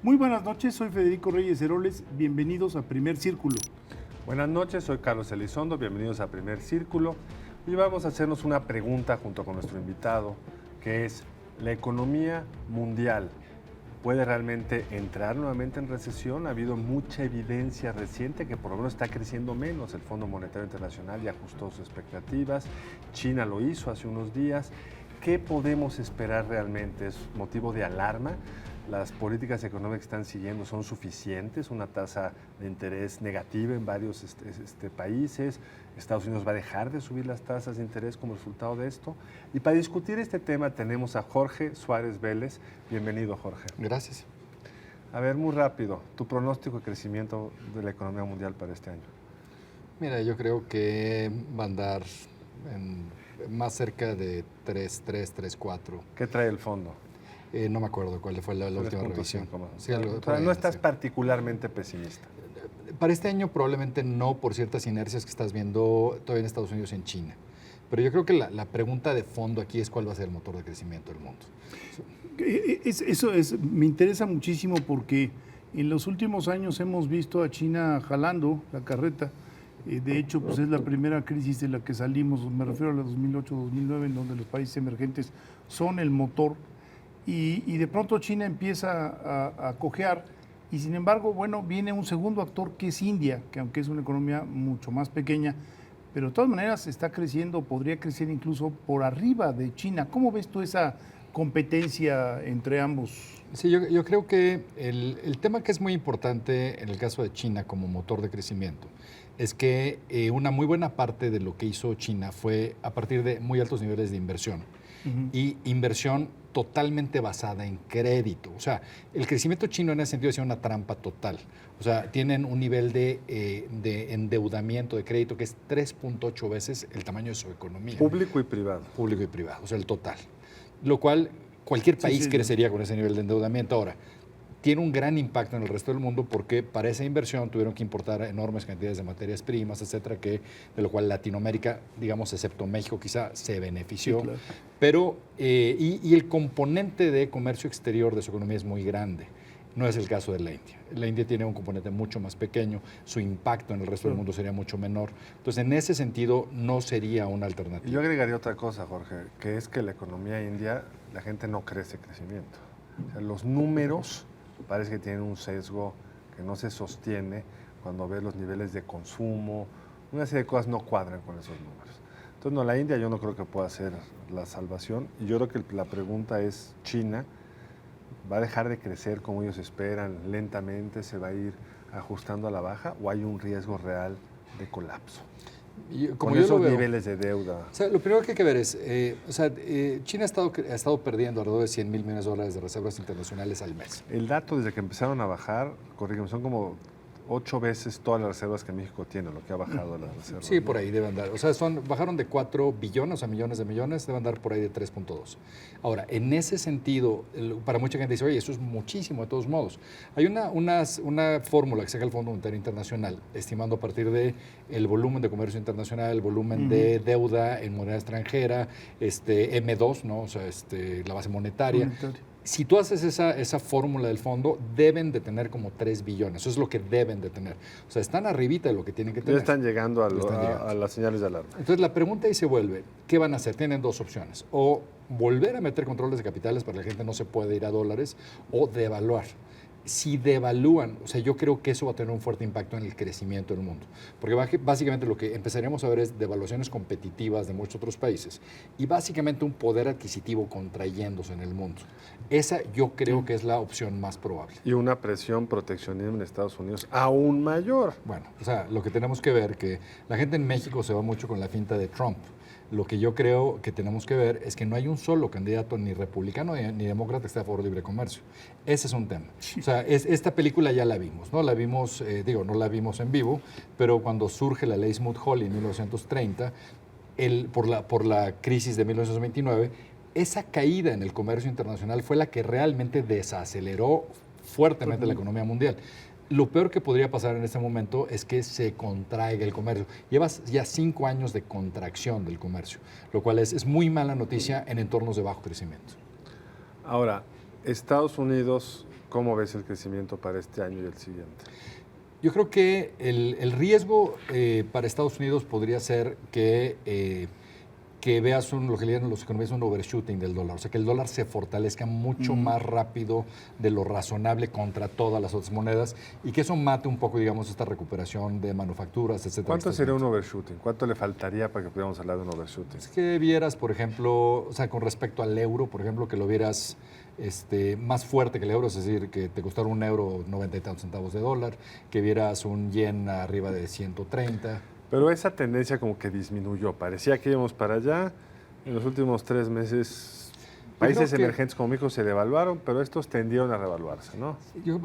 Muy buenas noches, soy Federico Reyes Heroles, bienvenidos a Primer Círculo. Buenas noches, soy Carlos Elizondo, bienvenidos a Primer Círculo. Hoy vamos a hacernos una pregunta junto con nuestro invitado, que es, ¿la economía mundial puede realmente entrar nuevamente en recesión? Ha habido mucha evidencia reciente que por lo menos está creciendo menos. El Fondo Monetario Internacional ya ajustó sus expectativas, China lo hizo hace unos días. ¿Qué podemos esperar realmente? ¿Es motivo de alarma? ¿Las políticas económicas que están siguiendo son suficientes? ¿Una tasa de interés negativa en varios países? ¿Estados Unidos va a dejar de subir las tasas de interés como resultado de esto? Y para discutir este tema tenemos a Jorge Suárez Vélez. Bienvenido, Jorge. Gracias. A ver, muy rápido, tu pronóstico de crecimiento de la economía mundial para este año. Mira, yo creo que va a andar más cerca de 3.4. ¿Qué trae el fondo? No me acuerdo cuál fue la última revisión. Sí, no estás particularmente pesimista. Para este año probablemente no, por ciertas inercias que estás viendo todavía en Estados Unidos y en China. Pero yo creo que la pregunta de fondo aquí es cuál va a ser el motor de crecimiento del mundo. Me interesa muchísimo porque en los últimos años hemos visto a China jalando la carreta. De hecho, pues es la primera crisis de la que salimos, me refiero a la 2008-2009, en donde los países emergentes son el motor. Y de pronto China empieza a cojear y sin embargo, bueno, viene un segundo actor que es India, que aunque es una economía mucho más pequeña, pero de todas maneras está creciendo, podría crecer incluso por arriba de China. ¿Cómo ves tú esa competencia entre ambos? Sí, yo creo que el tema que es muy importante en el caso de China como motor de crecimiento es que una muy buena parte de lo que hizo China fue a partir de muy altos niveles de inversión. Y inversión totalmente basada en crédito. O sea, el crecimiento chino en ese sentido es una trampa total. O sea, tienen un nivel de endeudamiento de crédito que es 3.8 veces el tamaño de su economía. Público y privado. Público y privado, o sea, el total. Lo cual cualquier país crecería con ese nivel de endeudamiento. Ahora, tiene un gran impacto en el resto del mundo porque para esa inversión tuvieron que importar enormes cantidades de materias primas, etcétera, de lo cual Latinoamérica, digamos, excepto México, quizá se benefició. Sí, claro. Pero, y el componente de comercio exterior de su economía es muy grande. No es el caso de la India. La India tiene un componente mucho más pequeño, su impacto en el resto del mundo sería mucho menor. Entonces, en ese sentido, no sería una alternativa. Yo agregaría otra cosa, Jorge, que es que la economía india, la gente no crece crecimiento. O sea, los números parece que tienen un sesgo que no se sostiene cuando ves los niveles de consumo, una serie de cosas no cuadran con esos números. Entonces, no, la India yo no creo que pueda ser la salvación, y yo creo que la pregunta es, ¿China va a dejar de crecer como ellos esperan, lentamente se va a ir ajustando a la baja, o hay un riesgo real de colapso? Con esos niveles de deuda. O sea, lo primero que hay que ver es, China ha estado perdiendo alrededor de $100,000 millones de reservas internacionales al mes. El dato desde que empezaron a bajar, corrígeme, son como 8 veces todas las reservas que México tiene, lo que ha bajado las reservas. Sí, por ahí deben dar. O sea, bajaron de 4 billones, o sea, millones de millones, deben dar por ahí de 3.2. Ahora, en ese sentido, para mucha gente dice, oye, eso es muchísimo de todos modos. Hay una fórmula que saca el Fondo Monetario Internacional, estimando a partir de el volumen de comercio internacional, el volumen de deuda en moneda extranjera, M2, ¿no? O sea, la base monetaria. Si tú haces esa fórmula del fondo, deben de tener como 3 billones. Eso es lo que deben de tener. O sea, están arribita de lo que tienen que tener. Ya están llegando a las señales de alarma. Entonces, la pregunta ahí se vuelve, ¿qué van a hacer? Tienen dos opciones. O volver a meter controles de capitales para que la gente no se pueda ir a dólares, o devaluar. Si devalúan, o sea, yo creo que eso va a tener un fuerte impacto en el crecimiento del mundo. Porque básicamente lo que empezaríamos a ver es devaluaciones competitivas de muchos otros países y básicamente un poder adquisitivo contrayéndose en el mundo. Esa yo creo que es la opción más probable. Y una presión proteccionismo en Estados Unidos aún mayor. Bueno, o sea, lo que tenemos que ver, que la gente en México se va mucho con la finta de Trump. Lo que yo creo que tenemos que ver es que no hay un solo candidato, ni republicano ni demócrata, que esté a favor de libre comercio. Ese es un tema. O sea, esta película ya la vimos, ¿no? La vimos, no la vimos en vivo, pero cuando surge la ley Smoot-Hawley en 1930, por la crisis de 1929, esa caída en el comercio internacional fue la que realmente desaceleró fuertemente la economía mundial. Lo peor que podría pasar en este momento es que se contraiga el comercio. Llevas ya 5 años de contracción del comercio, lo cual es muy mala noticia en entornos de bajo crecimiento. Ahora, Estados Unidos ¿Cómo ves el crecimiento para este año y el siguiente? Yo creo que el riesgo para Estados Unidos podría ser que veas lo que le llaman los economistas un overshooting del dólar, o sea, que el dólar se fortalezca mucho más rápido de lo razonable contra todas las otras monedas y que eso mate un poco, digamos, esta recuperación de manufacturas, etcétera. ¿Cuánto sería un overshooting? ¿Cuánto le faltaría para que pudiéramos hablar de un overshooting? Es que vieras, por ejemplo, o sea, con respecto al euro, por ejemplo, que lo vieras más fuerte que el euro, es decir, que te costara un euro 90 y tantos centavos de dólar, que vieras un yen arriba de 130. Pero esa tendencia como que disminuyó. Parecía que íbamos para allá. En los últimos 3 meses, países emergentes como México se devaluaron, pero estos tendieron a revaluarse, ¿no?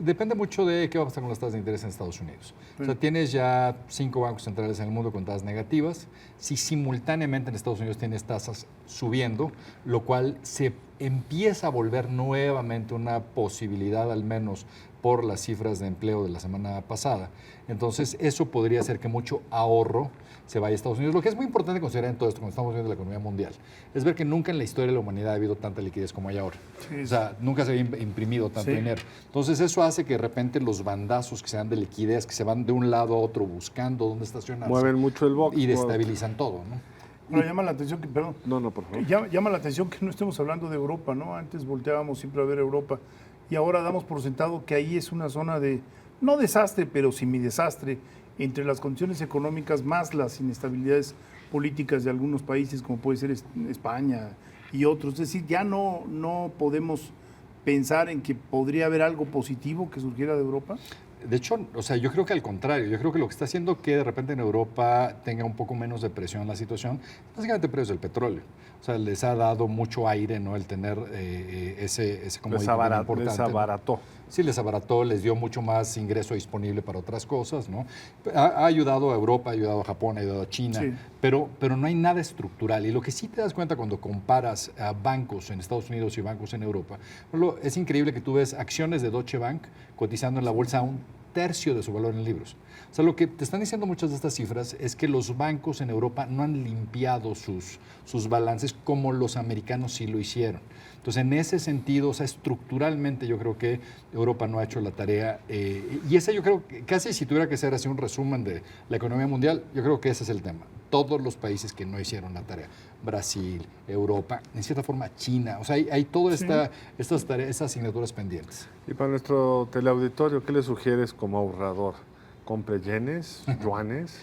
Depende mucho de qué va a pasar con las tasas de interés en Estados Unidos. O sea, tienes ya 5 bancos centrales en el mundo con tasas negativas. Si simultáneamente en Estados Unidos tienes tasas subiendo, lo cual se empieza a volver nuevamente una posibilidad, al menos por las cifras de empleo de la semana pasada. Entonces, eso podría hacer que mucho ahorro se vaya a Estados Unidos. Lo que es muy importante considerar en todo esto, cuando estamos viendo la economía mundial, es ver que nunca en la historia de la humanidad ha habido tanta liquidez como hay ahora. Sí, o sea, nunca se había imprimido tanto dinero. Entonces, eso hace que de repente los bandazos que se dan de liquidez, que se van de un lado a otro buscando dónde estacionarse, mueven mucho el box y destabilizan todo, ¿no? Bueno, llama la atención que, perdón. No, por favor. Llama la atención que no estemos hablando de Europa, ¿no? Antes volteábamos siempre a ver Europa y ahora damos por sentado que ahí es una zona de, no desastre, pero semidesastre, entre las condiciones económicas más las inestabilidades políticas de algunos países, como puede ser España y otros. Es decir, ya no podemos pensar en que podría haber algo positivo que surgiera de Europa. De hecho, o sea, yo creo que al contrario, yo creo que lo que está haciendo que de repente en Europa tenga un poco menos de presión la situación, básicamente el precio del petróleo. O sea, les ha dado mucho aire, ¿no? El tener ese commodity importante. Les abarató. Sí, les abarató, les dio mucho más ingreso disponible para otras cosas, ¿no? Ha ayudado a Europa, ha ayudado a Japón, ha ayudado a China, sí. pero no hay nada estructural. Y lo que sí te das cuenta cuando comparas a bancos en Estados Unidos y bancos en Europa, es increíble que tú ves acciones de Deutsche Bank cotizando en la bolsa a 1/3 de su valor en libros. O sea, lo que te están diciendo muchas de estas cifras es que los bancos en Europa no han limpiado sus balances como los americanos sí lo hicieron. Entonces, en ese sentido, o sea, estructuralmente yo creo que Europa no ha hecho la tarea. Y ese yo creo que casi si tuviera que ser así un resumen de la economía mundial, yo creo que ese es el tema. Todos los países que no hicieron la tarea. Brasil, Europa, en cierta forma China. O sea, hay todas estas tareas, estas asignaturas pendientes. Y para nuestro teleauditorio, ¿qué le sugieres como ahorrador? ¿Compre yenes, yuanes?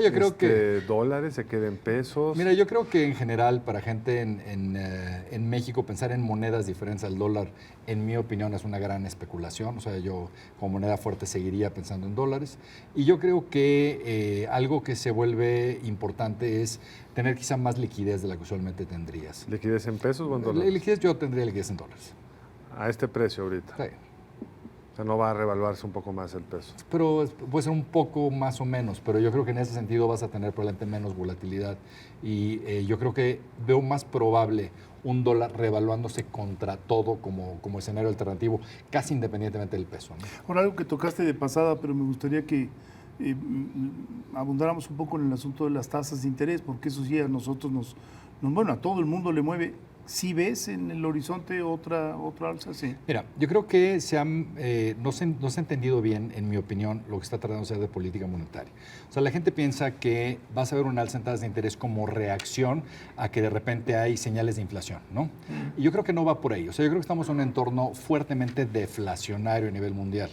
Yo creo que dólares, se queden pesos. Mira, yo creo que en general para gente en México pensar en monedas diferentes al dólar, en mi opinión, es una gran especulación. O sea, yo como moneda fuerte seguiría pensando en dólares. Y yo creo que algo que se vuelve importante es tener quizá más liquidez de la que usualmente tendrías. ¿Liquidez en pesos o en dólares? Liquidez, yo tendría liquidez en dólares. ¿A este precio ahorita? Sí. O sea, no va a revaluarse un poco más el peso. Pero puede ser un poco más o menos, pero yo creo que en ese sentido vas a tener probablemente menos volatilidad. Y yo creo que veo más probable un dólar revaluándose contra todo como escenario alternativo, casi independientemente del peso, ¿no? Ahora, algo que tocaste de pasada, pero me gustaría que abundáramos un poco en el asunto de las tasas de interés, porque eso sí a nosotros bueno, a todo el mundo le mueve. ¿Sí ves en el horizonte otra alza? Sí. Mira, yo creo que no se ha entendido bien, en mi opinión, lo que está tratando de hacer de política monetaria. O sea, la gente piensa que vas a ver un alza en tasas de interés como reacción a que de repente hay señales de inflación, ¿no? Y yo creo que no va por ahí. O sea, yo creo que estamos en un entorno fuertemente deflacionario a nivel mundial,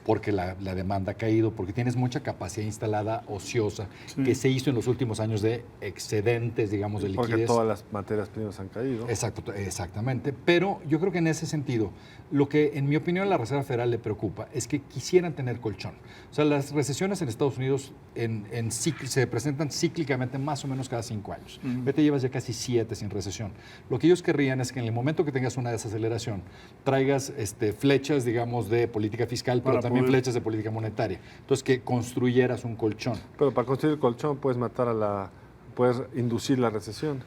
porque la demanda ha caído, porque tienes mucha capacidad instalada ociosa que se hizo en los últimos años de excedentes, digamos, de liquidez. Porque todas las materias primas han caído. Exactamente. Pero yo creo que en ese sentido, lo que en mi opinión a la Reserva Federal le preocupa es que quisieran tener colchón. O sea, las recesiones en Estados Unidos se presentan cíclicamente más o menos cada 5 años. Vete, llevas ya casi 7 sin recesión. Lo que ellos querrían es que en el momento que tengas una desaceleración, traigas flechas, digamos, de política fiscal, pero también flechas de política monetaria. Entonces, que construyeras un colchón. Pero para construir el colchón puedes puedes inducir la recesión.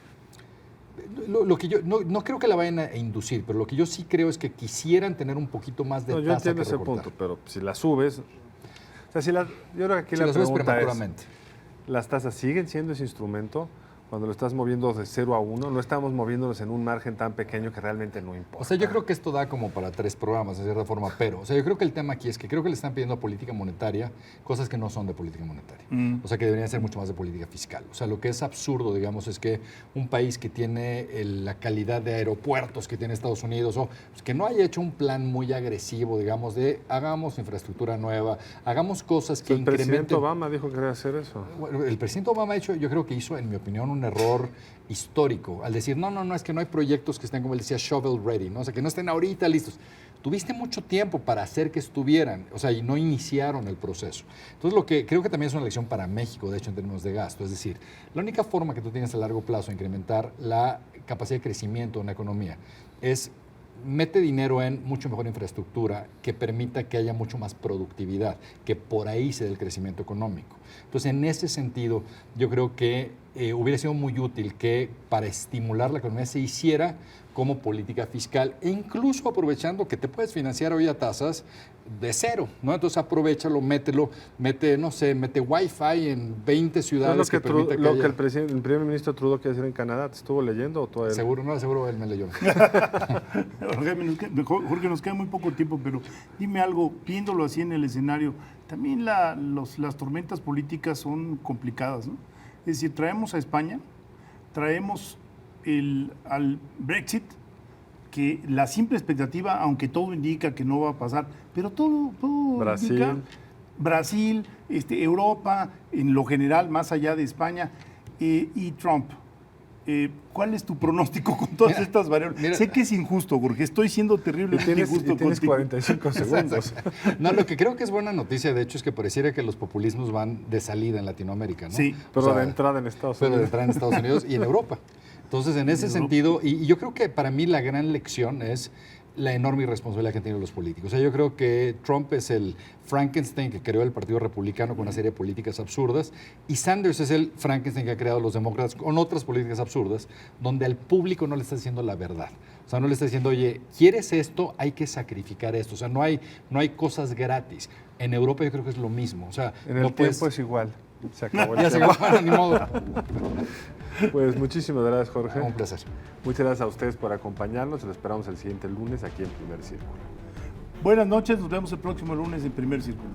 Lo que yo no creo que la vayan a inducir, pero lo que yo sí creo es que quisieran tener un poquito más de tasa. Yo entiendo ese punto, pero si la subes, o sea, yo creo que aquí la pregunta es, ¿las tasas siguen siendo ese instrumento cuando lo estás moviendo de 0 a 1, no estamos moviéndonos en un margen tan pequeño que realmente no importa. O sea, yo creo que esto da como para 3 programas, de cierta forma, pero, o sea, yo creo que el tema aquí es que creo que le están pidiendo a política monetaria cosas que no son de política monetaria. O sea, que deberían ser mucho más de política fiscal. O sea, lo que es absurdo, digamos, es que un país que tiene la calidad de aeropuertos que tiene Estados Unidos, o pues, que no haya hecho un plan muy agresivo, digamos, de hagamos infraestructura nueva, hagamos cosas que El presidente incrementen... Obama dijo que quería hacer eso. Bueno, el presidente Obama yo creo que hizo, en mi opinión, un error histórico al decir, no, es que no hay proyectos que estén, como él decía, shovel ready, ¿no? O sea, que no estén ahorita listos. Tuviste mucho tiempo para hacer que estuvieran, o sea, y no iniciaron el proceso. Entonces, lo que creo que también es una lección para México, de hecho, en términos de gasto, es decir, la única forma que tú tienes a largo plazo de incrementar la capacidad de crecimiento de una economía es mete dinero en mucho mejor infraestructura que permita que haya mucho más productividad, que por ahí se dé el crecimiento económico. Entonces, en ese sentido, yo creo que hubiera sido muy útil que para estimular la economía se hiciera como política fiscal, e incluso aprovechando que te puedes financiar hoy a tasas de 0, ¿no? Entonces aprovechalo, mete Wi-Fi en 20 ciudades. ¿Es lo que, permita lo haya... que el primer ministro Trudeau quiere hacer en Canadá? ¿Te estuvo leyendo o todavía? Seguro él me leyó. Jorge, nos queda muy poco tiempo, pero dime algo, viéndolo así en el escenario, también las tormentas políticas son complicadas, ¿no? Es decir, traemos a España, traemos al Brexit, que la simple expectativa, aunque todo indica que no va a pasar, pero todo Brasil. indica Brasil, Europa, en lo general, más allá de España, y Trump. ¿Cuál es tu pronóstico con todas estas variables? Sé que es injusto, Jorge, estoy siendo terriblemente injusto tienes contigo. 45 segundos. No, lo que creo que es buena noticia, de hecho, es que pareciera que los populismos van de salida en Latinoamérica, ¿no? Sí. Pero de entrada en Estados Unidos. Pero de entrada en Estados Unidos y en Europa. Entonces, en ese sentido, y yo creo que para mí la gran lección es la enorme irresponsabilidad que han tenido los políticos. O sea, yo creo que Trump es el Frankenstein que creó el Partido Republicano con una serie de políticas absurdas, y Sanders es el Frankenstein que ha creado los demócratas con otras políticas absurdas, donde al público no le está diciendo la verdad. O sea, no le está diciendo, oye, ¿quieres esto? Hay que sacrificar esto. O sea, no hay cosas gratis. En Europa yo creo que es lo mismo. O sea, en el tiempo es igual. Se acabó el ya se tiempo. acabó, bueno, ni modo. Pues muchísimas gracias, Jorge. Un placer. Muchas gracias a ustedes por acompañarnos. Lo esperamos el siguiente lunes aquí en Primer Círculo. Buenas noches, nos vemos el próximo lunes en Primer Círculo.